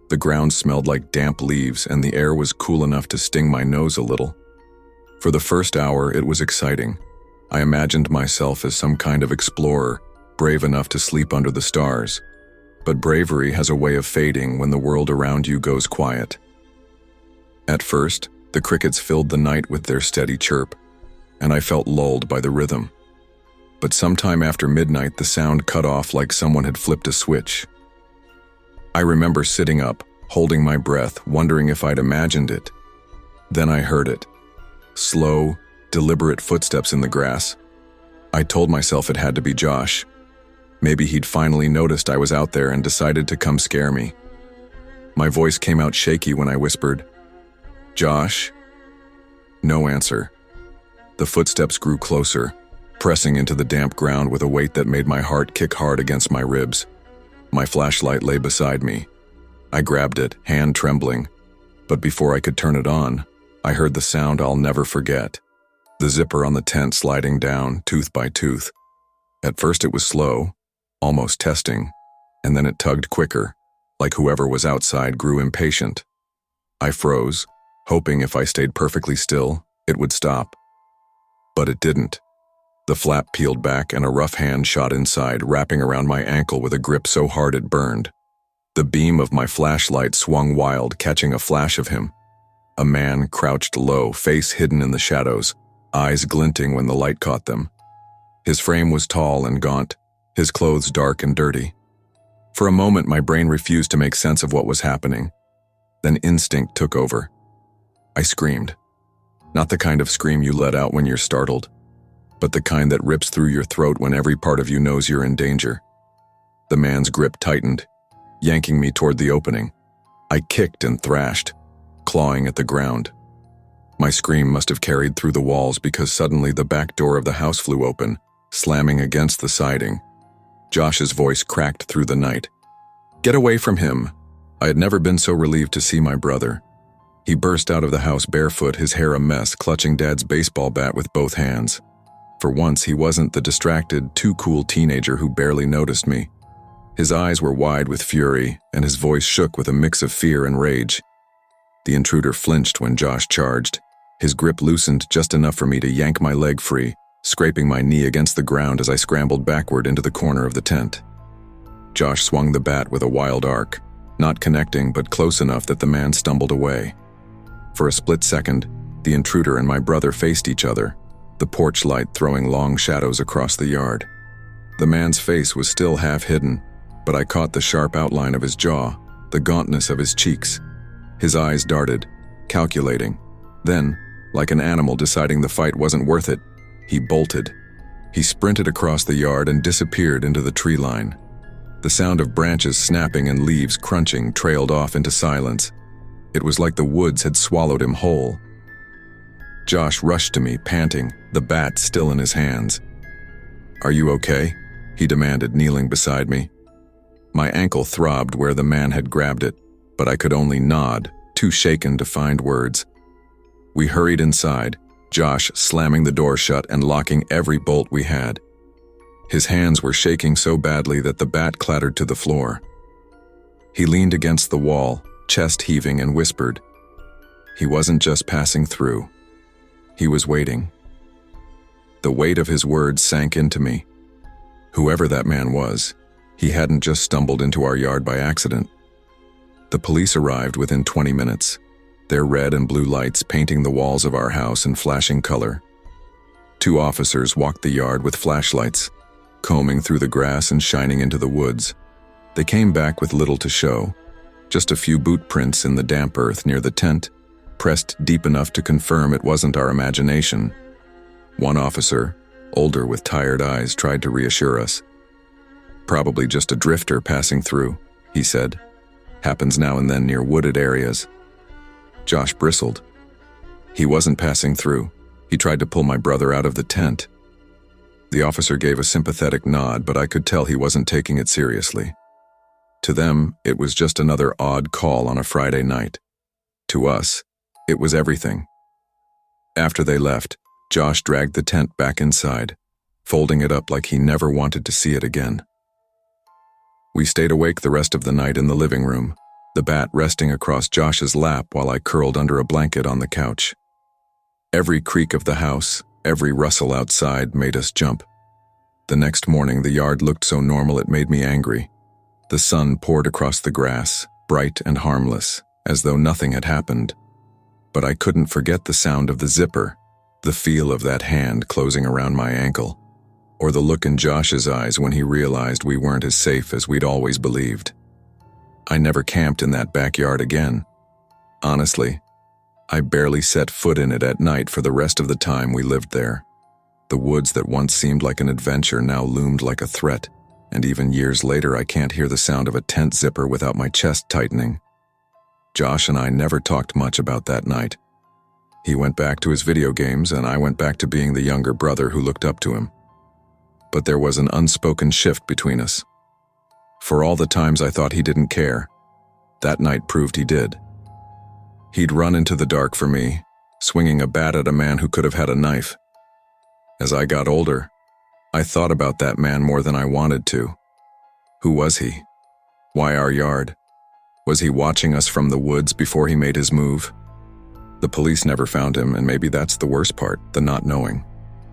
The ground smelled like damp leaves, and the air was cool enough to sting my nose a little. For the first hour, it was exciting. I imagined myself as some kind of explorer, brave enough to sleep under the stars. But bravery has a way of fading when the world around you goes quiet. At first, the crickets filled the night with their steady chirp, and I felt lulled by the rhythm. But sometime after midnight, the sound cut off like someone had flipped a switch. I remember sitting up, holding my breath, wondering if I'd imagined it. Then I heard it. Slow, deliberate footsteps in the grass. I told myself it had to be Josh. Maybe he'd finally noticed I was out there and decided to come scare me. My voice came out shaky when I whispered, "Josh?" No answer. The footsteps grew closer, pressing into the damp ground with a weight that made my heart kick hard against my ribs. My flashlight lay beside me. I grabbed it, hand trembling, but before I could turn it on, I heard the sound I'll never forget. The zipper on the tent sliding down, tooth by tooth. At first it was slow, almost testing, and then it tugged quicker, like whoever was outside grew impatient. I froze, hoping if I stayed perfectly still, it would stop. But it didn't. The flap peeled back and a rough hand shot inside, wrapping around my ankle with a grip so hard it burned. The beam of my flashlight swung wild, catching a flash of him. A man crouched low, face hidden in the shadows, eyes glinting when the light caught them. His frame was tall and gaunt, his clothes dark and dirty. For a moment, my brain refused to make sense of what was happening. Then instinct took over. I screamed. Not the kind of scream you let out when you're startled, but the kind that rips through your throat when every part of you knows you're in danger. The man's grip tightened, yanking me toward the opening. I kicked and thrashed, clawing at the ground. My scream must have carried through the walls because suddenly the back door of the house flew open, slamming against the siding. Josh's voice cracked through the night. "Get away from him!" I had never been so relieved to see my brother. He burst out of the house barefoot, his hair a mess, clutching Dad's baseball bat with both hands. For once, he wasn't the distracted, too cool teenager who barely noticed me. His eyes were wide with fury, and his voice shook with a mix of fear and rage. The intruder flinched when Josh charged. His grip loosened just enough for me to yank my leg free, scraping my knee against the ground as I scrambled backward into the corner of the tent. Josh swung the bat with a wild arc, not connecting but close enough that the man stumbled away. For a split second, the intruder and my brother faced each other, the porch light throwing long shadows across the yard. The man's face was still half hidden, but I caught the sharp outline of his jaw, the gauntness of his cheeks. His eyes darted, calculating. Then, like an animal deciding the fight wasn't worth it, he bolted. He sprinted across the yard and disappeared into the tree line. The sound of branches snapping and leaves crunching trailed off into silence. It was like the woods had swallowed him whole. Josh rushed to me, panting, the bat still in his hands. "Are you okay?" he demanded, kneeling beside me. My ankle throbbed where the man had grabbed it, but I could only nod, too shaken to find words. We hurried inside, Josh slamming the door shut and locking every bolt we had. His hands were shaking so badly that the bat clattered to the floor. He leaned against the wall, chest heaving, and whispered. He wasn't just passing through. He was waiting. The weight of his words sank into me. Whoever that man was, he hadn't just stumbled into our yard by accident. The police arrived within 20 minutes, their red and blue lights painting the walls of our house in flashing color. 2 officers walked the yard with flashlights, combing through the grass and shining into the woods. They came back with little to show, just a few boot prints in the damp earth near the tent, pressed deep enough to confirm it wasn't our imagination. One officer, older with tired eyes, tried to reassure us. "Probably just a drifter passing through," he said. "Happens now and then near wooded areas." Josh bristled. "He wasn't passing through. He tried to pull my brother out of the tent." The officer gave a sympathetic nod, but I could tell he wasn't taking it seriously. To them, it was just another odd call on a Friday night. To us, it was everything. After they left, Josh dragged the tent back inside, folding it up like he never wanted to see it again. We stayed awake the rest of the night in the living room, the bat resting across Josh's lap while I curled under a blanket on the couch. Every creak of the house, every rustle outside made us jump. The next morning, the yard looked so normal it made me angry. The sun poured across the grass, bright and harmless, as though nothing had happened. But I couldn't forget the sound of the zipper, the feel of that hand closing around my ankle, or the look in Josh's eyes when he realized we weren't as safe as we'd always believed. I never camped in that backyard again. Honestly, I barely set foot in it at night for the rest of the time we lived there. The woods that once seemed like an adventure now loomed like a threat, and even years later I can't hear the sound of a tent zipper without my chest tightening. Josh and I never talked much about that night. He went back to his video games and I went back to being the younger brother who looked up to him. But there was an unspoken shift between us. For all the times I thought he didn't care, that night proved he did. He'd run into the dark for me, swinging a bat at a man who could have had a knife. As I got older, I thought about that man more than I wanted to. Who was he? Why our yard? Was he watching us from the woods before he made his move? The police never found him, and maybe that's the worst part, the not knowing.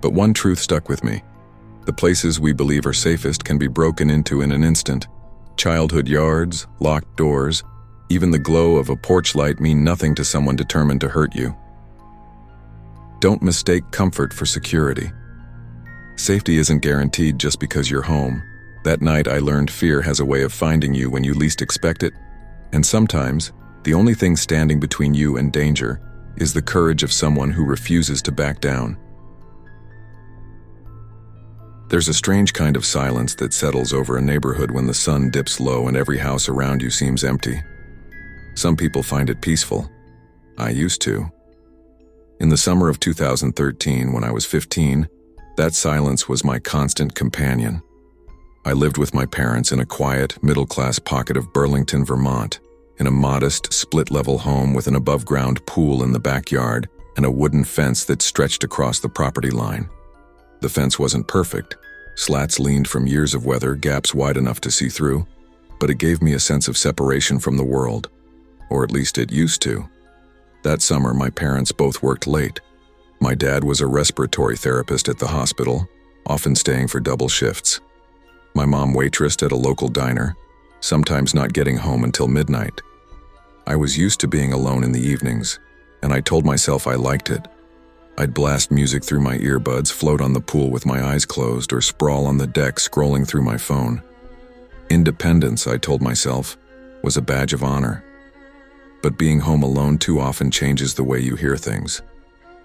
But one truth stuck with me. The places we believe are safest can be broken into in an instant. Childhood yards, locked doors, even the glow of a porch light mean nothing to someone determined to hurt you. Don't mistake comfort for security. Safety isn't guaranteed just because you're home. That night I learned fear has a way of finding you when you least expect it, and sometimes the only thing standing between you and danger is the courage of someone who refuses to back down. There's a strange kind of silence that settles over a neighborhood when the sun dips low and every house around you seems empty. Some people find it peaceful. I used to. In the summer of 2013, when I was 15, that silence was my constant companion. I lived with my parents in a quiet, middle-class pocket of Burlington, Vermont, in a modest, split-level home with an above-ground pool in the backyard and a wooden fence that stretched across the property line. The fence wasn't perfect. Slats leaned from years of weather, gaps wide enough to see through, but it gave me a sense of separation from the world. Or at least it used to. That summer, my parents both worked late. My dad was a respiratory therapist at the hospital, often staying for double shifts. My mom waitressed at a local diner, sometimes not getting home until midnight. I was used to being alone in the evenings, and I told myself I liked it. I'd blast music through my earbuds, float on the pool with my eyes closed, or sprawl on the deck scrolling through my phone. Independence, I told myself, was a badge of honor. But being home alone too often changes the way you hear things.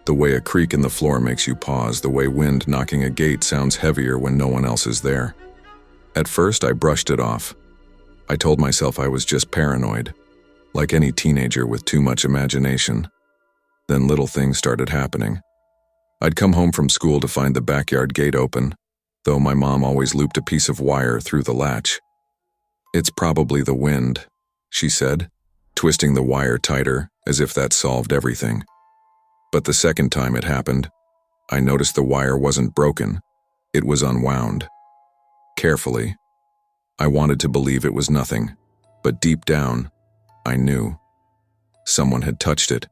The way a creak in the floor makes you pause, the way wind knocking a gate sounds heavier when no one else is there. At first, I brushed it off. I told myself I was just paranoid, like any teenager with too much imagination. Then little things started happening. I'd come home from school to find the backyard gate open, though my mom always looped a piece of wire through the latch. "It's probably the wind," she said, twisting the wire tighter as if that solved everything. But the second time it happened, I noticed the wire wasn't broken. It was unwound. Carefully. I wanted to believe it was nothing, but deep down, I knew. Someone had touched it.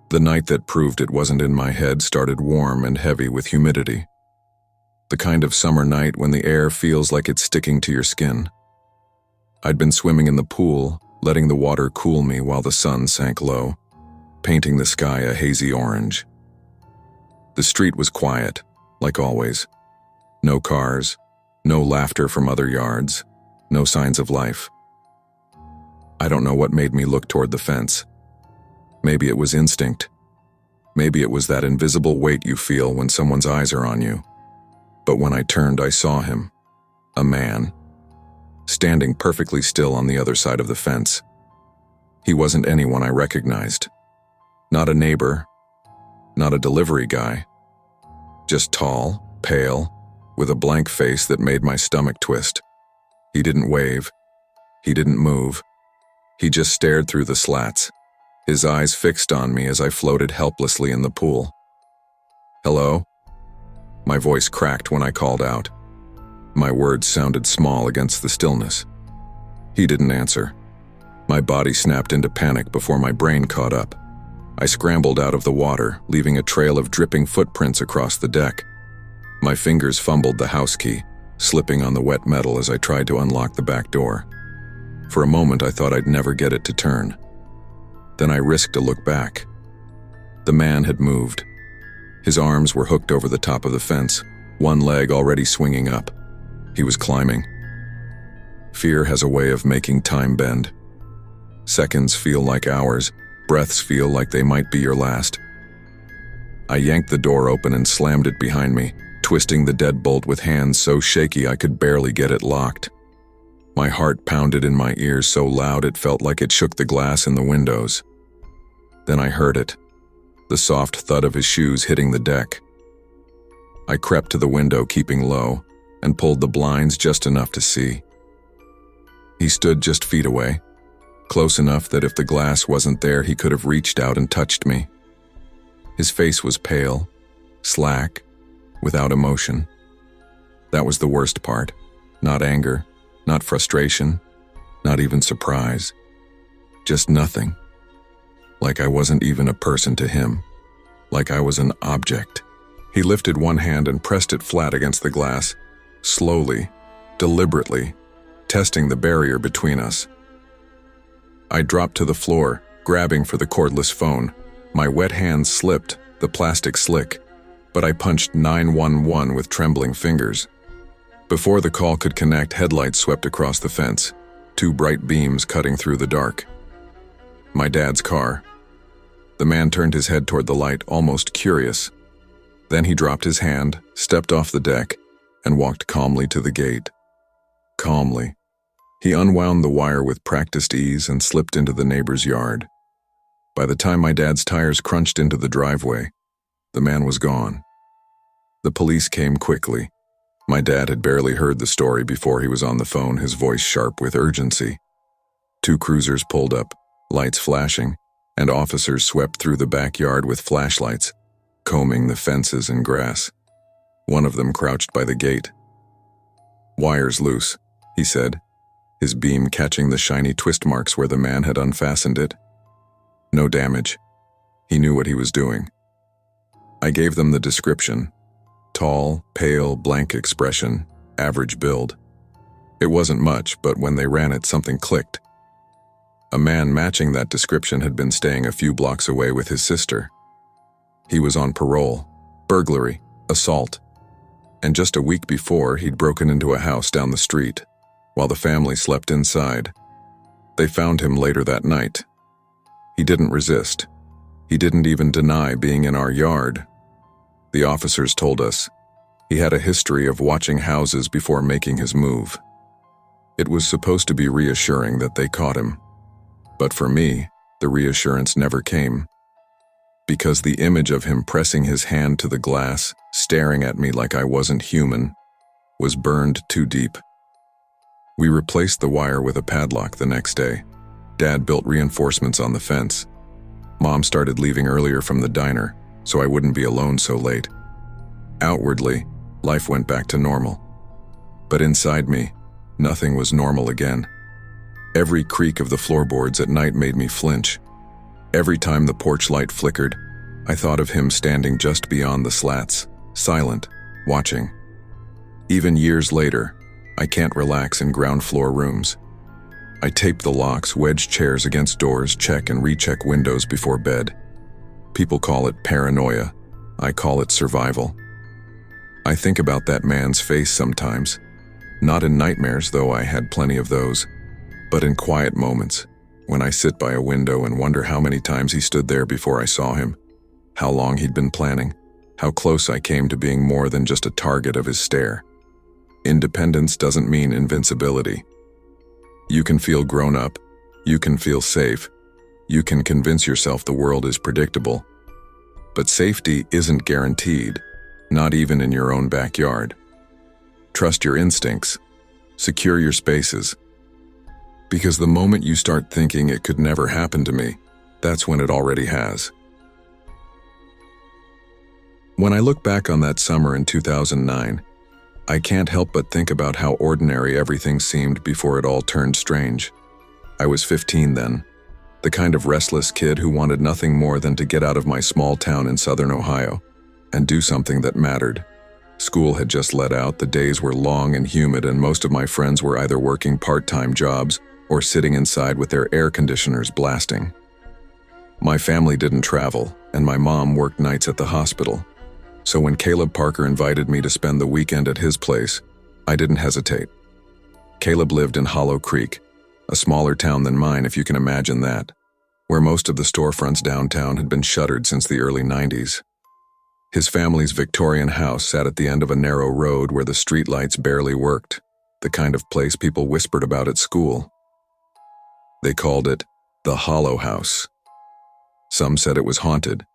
The night that proved it wasn't in my head started warm and heavy with humidity. The kind of summer night when the air feels like it's sticking to your skin. I'd been swimming in the pool, letting the water cool me while the sun sank low, painting the sky a hazy orange. The street was quiet, like always. No cars, no laughter from other yards, no signs of life. I don't know what made me look toward the fence. Maybe it was instinct. Maybe it was that invisible weight you feel when someone's eyes are on you. But when I turned, I saw him. A man. Standing perfectly still on the other side of the fence. He wasn't anyone I recognized. Not a neighbor. Not a delivery guy. Just tall, pale, with a blank face that made my stomach twist. He didn't wave. He didn't move. He just stared through the slats, his eyes fixed on me as I floated helplessly in the pool. "Hello?" My voice cracked when I called out. My words sounded small against the stillness. He didn't answer. My body snapped into panic before my brain caught up. I scrambled out of the water, leaving a trail of dripping footprints across the deck. My fingers fumbled the house key, slipping on the wet metal as I tried to unlock the back door. For a moment, I thought I'd never get it to turn. Then I risked a look back. The man had moved. His arms were hooked over the top of the fence, one leg already swinging up. He was climbing. Fear has a way of making time bend. Seconds feel like hours, breaths feel like they might be your last. I yanked the door open and slammed it behind me, twisting the deadbolt with hands so shaky I could barely get it locked. My heart pounded in my ears so loud it felt like it shook the glass in the windows. Then I heard it, the soft thud of his shoes hitting the deck. I crept to the window, keeping low, and pulled the blinds just enough to see. He stood just feet away, close enough that if the glass wasn't there, he could have reached out and touched me. His face was pale, slack, without emotion. That was the worst part. Not anger, not frustration, not even surprise. Just nothing. Like I wasn't even a person to him. Like I was an object. He lifted one hand and pressed it flat against the glass, slowly, deliberately, testing the barrier between us. I dropped to the floor, grabbing for the cordless phone. My wet hand slipped, the plastic slick, but I punched 911 with trembling fingers. Before the call could connect, headlights swept across the fence, two bright beams cutting through the dark. My dad's car. The man turned his head toward the light, almost curious. Then he dropped his hand, stepped off the deck, and walked calmly to the gate. Calmly. He unwound the wire with practiced ease and slipped into the neighbor's yard. By the time my dad's tires crunched into the driveway, the man was gone. The police came quickly. My dad had barely heard the story before he was on the phone, his voice sharp with urgency. Two cruisers pulled up, lights flashing, and officers swept through the backyard with flashlights, combing the fences and grass. One of them crouched by the gate. "Wire's loose," he said, his beam catching the shiny twist marks where the man had unfastened it. "No damage." He knew what he was doing. I gave them the description. Tall, pale, blank expression, average build. It wasn't much, but when they ran it, something clicked. A man matching that description had been staying a few blocks away with his sister. He was on parole, burglary, assault, and just a week before, he'd broken into a house down the street, while the family slept inside. They found him later that night. He didn't resist. He didn't even deny being in our yard. The officers told us he had a history of watching houses before making his move. It was supposed to be reassuring that they caught him. But for me, the reassurance never came. Because the image of him pressing his hand to the glass, staring at me like I wasn't human, was burned too deep. We replaced the wire with a padlock the next day. Dad built reinforcements on the fence. Mom started leaving earlier from the diner, so I wouldn't be alone so late. Outwardly, life went back to normal. But inside me, nothing was normal again. Every creak of the floorboards at night made me flinch. Every time the porch light flickered, I thought of him standing just beyond the slats, silent, watching. Even years later, I can't relax in ground floor rooms. I tape the locks, wedge chairs against doors, check and recheck windows before bed. People call it paranoia. I call it survival. I think about that man's face sometimes. Not in nightmares, though I had plenty of those, but in quiet moments, when I sit by a window and wonder how many times he stood there before I saw him, how long he'd been planning, how close I came to being more than just a target of his stare. Independence doesn't mean invincibility. You can feel grown up, you can feel safe, you can convince yourself the world is predictable. But safety isn't guaranteed, not even in your own backyard. Trust your instincts, secure your spaces. Because the moment you start thinking it could never happen to me, that's when it already has. When I look back on that summer in 2009, I can't help but think about how ordinary everything seemed before it all turned strange. I was 15 then, the kind of restless kid who wanted nothing more than to get out of my small town in southern Ohio and do something that mattered. School had just let out, the days were long and humid, and most of my friends were either working part-time jobs or sitting inside with their air conditioners blasting. My family didn't travel, and my mom worked nights at the hospital. So when Caleb Parker invited me to spend the weekend at his place, I didn't hesitate. Caleb lived in Hollow Creek, a smaller town than mine if you can imagine that, where most of the storefronts downtown had been shuttered since the early 90s. His family's Victorian house sat at the end of a narrow road where the streetlights barely worked, the kind of place people whispered about at school. They called it the Hollow House. Some said it was haunted.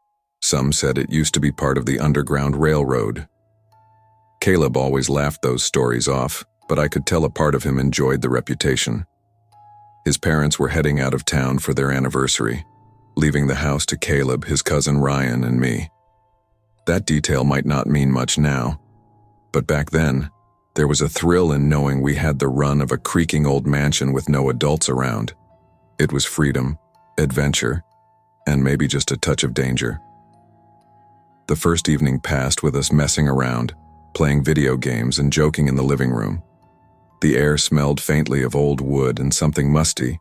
Some said it used to be part of the Underground Railroad. Caleb always laughed those stories off, but I could tell a part of him enjoyed the reputation. His parents were heading out of town for their anniversary, leaving the house to Caleb, his cousin Ryan, and me. That detail might not mean much now, but back then, there was a thrill in knowing we had the run of a creaking old mansion with no adults around. It was freedom, adventure, and maybe just a touch of danger. The first evening passed with us messing around, playing video games and joking in the living room. The air smelled faintly of old wood and something musty,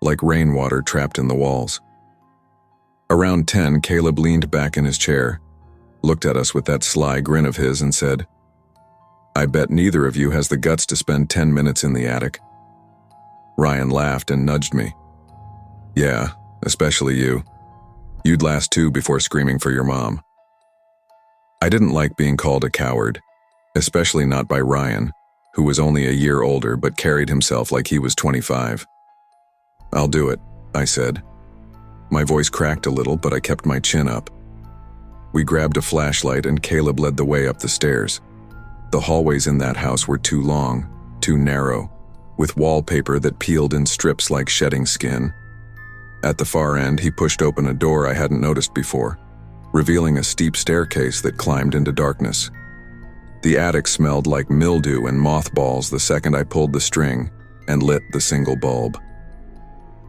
like rainwater trapped in the walls. Around 10, Caleb leaned back in his chair, looked at us with that sly grin of his and said, "I bet neither of you has the guts to spend 10 minutes in the attic." Ryan laughed and nudged me. "Yeah, especially you. You'd last 2 before screaming for your mom." I didn't like being called a coward, especially not by Ryan, who was only a year older but carried himself like he was 25. "I'll do it," I said. My voice cracked a little, but I kept my chin up. We grabbed a flashlight and Caleb led the way up the stairs. The hallways in that house were too long, too narrow, with wallpaper that peeled in strips like shedding skin. At the far end, he pushed open a door I hadn't noticed before, revealing a steep staircase that climbed into darkness. The attic smelled like mildew and mothballs the second I pulled the string and lit the single bulb.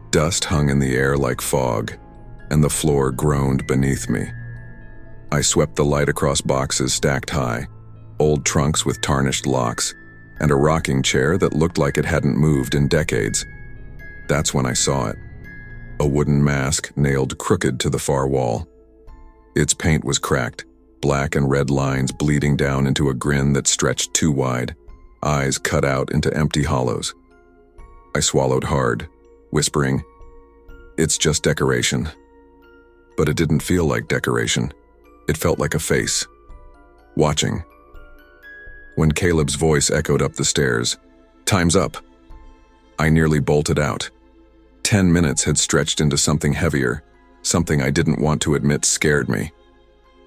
Dust hung in the air like fog, and the floor groaned beneath me. I swept the light across boxes stacked high, old trunks with tarnished locks, and a rocking chair that looked like it hadn't moved in decades. That's when I saw it. A wooden mask nailed crooked to the far wall. Its paint was cracked, black and red lines bleeding down into a grin that stretched too wide, eyes cut out into empty hollows. I swallowed hard, whispering, "It's just decoration." But it didn't feel like decoration. It felt like a face, watching. When Caleb's voice echoed up the stairs, "Time's up," I nearly bolted out. 10 minutes had stretched into something heavier, something I didn't want to admit scared me.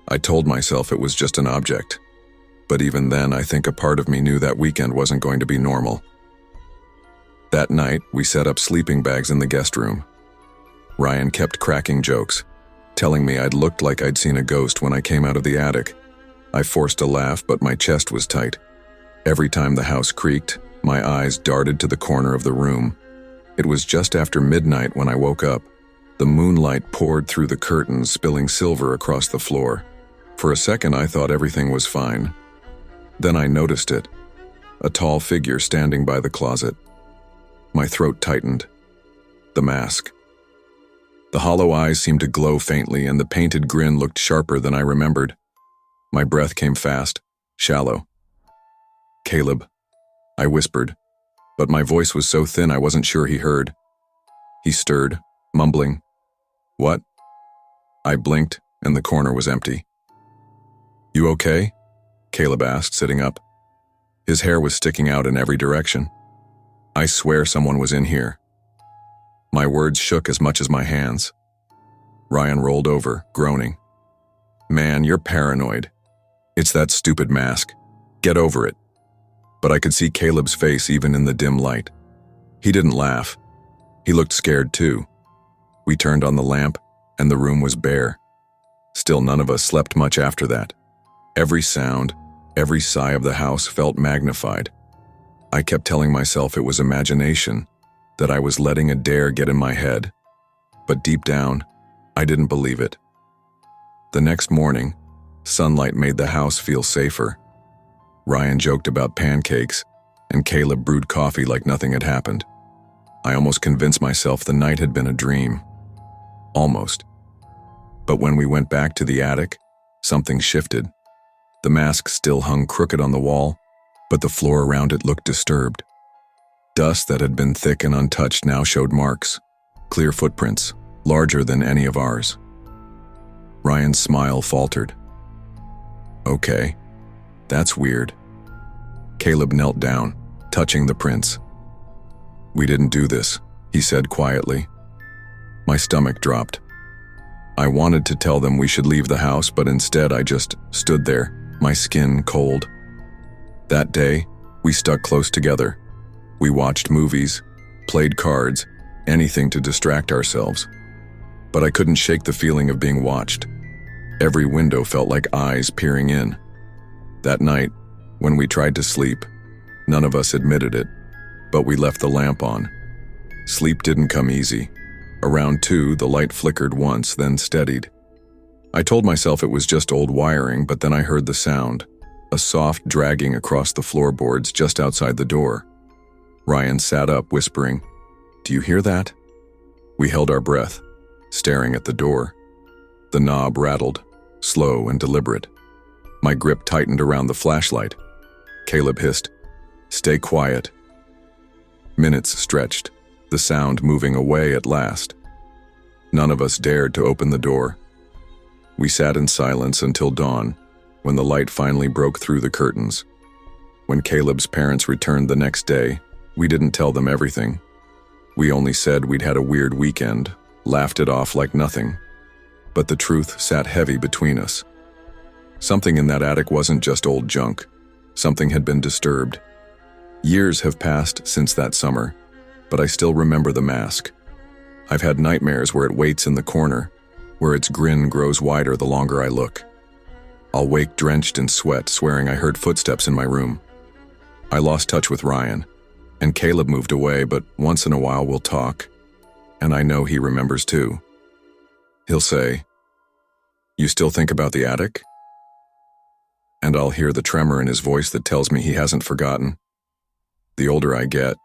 I told myself it was just an object, but even then I think a part of me knew that weekend wasn't going to be normal. That night, we set up sleeping bags in the guest room. Ryan kept cracking jokes, telling me I'd looked like I'd seen a ghost when I came out of the attic. I forced a laugh, but my chest was tight. Every time the house creaked, my eyes darted to the corner of the room. It was just after midnight when I woke up. The moonlight poured through the curtains, spilling silver across the floor. For a second, I thought everything was fine. Then I noticed it, a tall figure standing by the closet. My throat tightened. The mask. The hollow eyes seemed to glow faintly, and the painted grin looked sharper than I remembered. My breath came fast, shallow. "Caleb," I whispered, but my voice was so thin I wasn't sure he heard. He stirred, mumbling, "What?" I blinked, and the corner was empty. "You okay?" Caleb asked, sitting up. His hair was sticking out in every direction. "I swear someone was in here." My words shook as much as my hands. Ryan rolled over, groaning. "Man, you're paranoid. It's that stupid mask. Get over it." But I could see Caleb's face even in the dim light. He didn't laugh. He looked scared too. We turned on the lamp, and the room was bare. Still, none of us slept much after that. Every sound, every sigh of the house felt magnified. I kept telling myself it was imagination, that I was letting a dare get in my head. But deep down, I didn't believe it. The next morning, sunlight made the house feel safer. Ryan joked about pancakes, and Caleb brewed coffee like nothing had happened. I almost convinced myself the night had been a dream. Almost. But when we went back to the attic, something shifted. The mask still hung crooked on the wall, but the floor around it looked disturbed. Dust that had been thick and untouched now showed marks, clear footprints, larger than any of ours. Ryan's smile faltered. Okay, that's weird. Caleb knelt down, touching the prints. We didn't do this, he said quietly. My stomach dropped. I wanted to tell them we should leave the house, but instead I just stood there, my skin cold. That day, we stuck close together. We watched movies, played cards, anything to distract ourselves. But I couldn't shake the feeling of being watched. Every window felt like eyes peering in. That night, when we tried to sleep, none of us admitted it, but we left the lamp on. Sleep didn't come easy. Around 2, the light flickered once, then steadied. I told myself it was just old wiring, but then I heard the sound, a soft dragging across the floorboards just outside the door. Ryan sat up, whispering, "Do you hear that?" We held our breath, staring at the door. The knob rattled, slow and deliberate. My grip tightened around the flashlight. Caleb hissed, "Stay quiet." Minutes stretched, the sound moving away at last. None of us dared to open the door. We sat in silence until dawn, when the light finally broke through the curtains. When Caleb's parents returned the next day, we didn't tell them everything. We only said we'd had a weird weekend, laughed it off like nothing. But the truth sat heavy between us. Something in that attic wasn't just old junk. Something had been disturbed. Years have passed since that summer, but I still remember the mask. I've had nightmares where it waits in the corner, where its grin grows wider the longer I look. I'll wake drenched in sweat, swearing I heard footsteps in my room. I lost touch with Ryan, and Caleb moved away, but once in a while we'll talk, and I know he remembers too. He'll say, "You still think about the attic?" And I'll hear the tremor in his voice that tells me he hasn't forgotten. The older I get,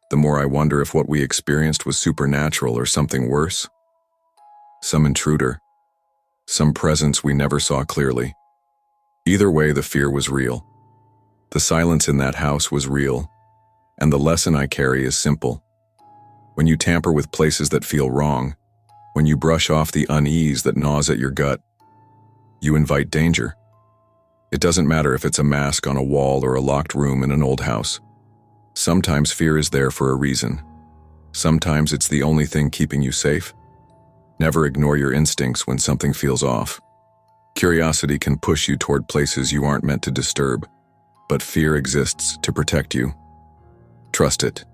the more I wonder if what we experienced was supernatural or something worse. Some intruder, some presence we never saw clearly. Either way, the fear was real. The silence in that house was real, and the lesson I carry is simple. When you tamper with places that feel wrong, when you brush off the unease that gnaws at your gut, you invite danger. It doesn't matter if it's a mask on a wall or a locked room in an old house. Sometimes fear is there for a reason. Sometimes it's the only thing keeping you safe. Never ignore your instincts when something feels off. Curiosity can push you toward places you aren't meant to disturb, but fear exists to protect you. Trust it.